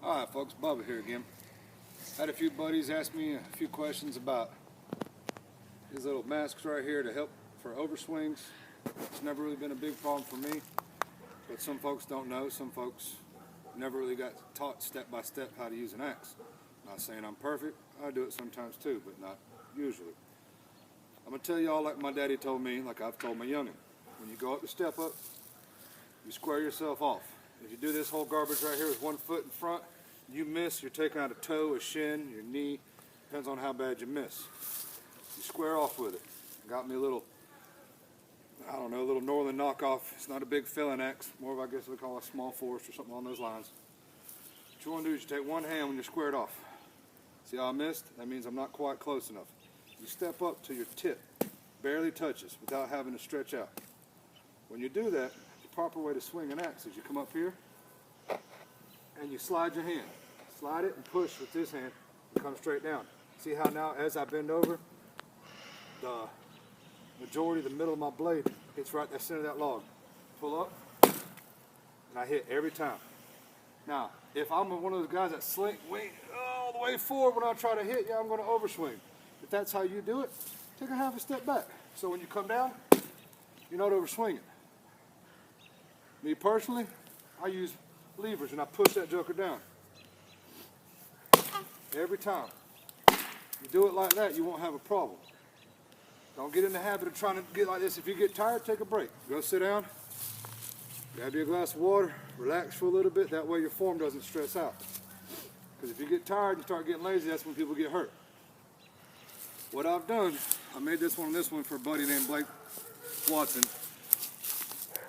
Alright folks, Bubba here again. Had a few buddies ask me a few questions about these little masks right here to help for overswings. It's never really been a big problem for me, but some folks don't know. Some folks never really got taught step by step how to use an axe. Not saying I'm perfect, I do it sometimes too, but not usually. I'm going to tell y'all like my daddy told me, like I've told my youngin'. When you go up to step up, you square yourself off. If you do this whole garbage right here with 1 foot in front, you miss, you're taking out a toe, a shin, your knee, depends on how bad you miss. You square off with it. Got me a little, I don't know, a little Northern knockoff. It's not a big filling axe, more of I guess we call a small forest or something along those lines. What you want to do is you take one hand when you're squared off. See how I missed? That means I'm not quite close enough. You step up till your tip barely touches without having to stretch out. When you do that, the proper way to swing an axe is you come up here and you slide your hand. Slide it and push with this hand and come straight down. See how now as I bend over, the majority of the middle of my blade hits right at the center of that log. Pull up and I hit every time. Now, if I'm one of those guys that slink way all the way forward when I try to hit, yeah, I'm going to overswing. If that's how you do it, take a half a step back. So when you come down, you're not overswinging. Me personally, I use levers and I push that joker down. Every time. You do it like that, you won't have a problem. Don't get in the habit of trying to get like this. If you get tired, take a break. Go sit down, grab you a glass of water, relax for a little bit. That way your form doesn't stress out. Because if you get tired and start getting lazy, that's when people get hurt. What I've done, I made this one for a buddy named Blake Watson.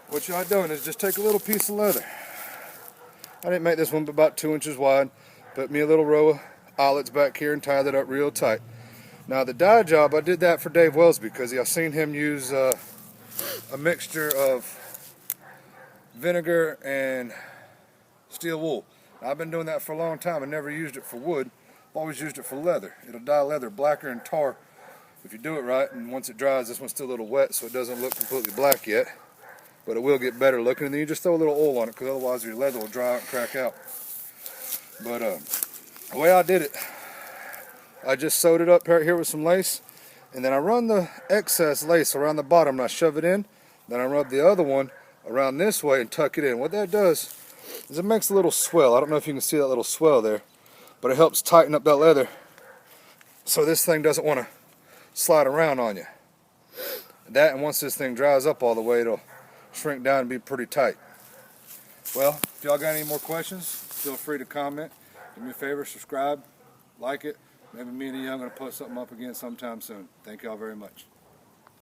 What y'all doing is just take a little piece of leather. I didn't make this one but about 2 inches wide. Put me a little row of eyelets back here and tie that up real tight. Now the dye job, I did that for Dave Wellsby because I've seen him use a mixture of vinegar and steel wool. Now, I've been doing that for a long time. I never used it for wood. I've always used it for leather. It'll dye leather blacker and tar if you do it right, and once it dries, this one's still a little wet so it doesn't look completely black yet. But it will get better looking, and then you just throw a little oil on it because otherwise your leather will dry out and crack out. But the way I did it, I just sewed it up right here with some lace, and then I run the excess lace around the bottom and I shove it in. Then I rub the other one around this way and tuck it in. What that does is it makes a little swell. I don't know if you can see that little swell there, but it helps tighten up that leather so this thing doesn't want to slide around on you. That, and once this thing dries up all the way, it'll shrink down and be pretty tight. Well, if y'all got any more questions, feel free to comment. Do me a favor, subscribe, like it. Maybe me and the young are going to put something up again sometime soon. Thank y'all very much.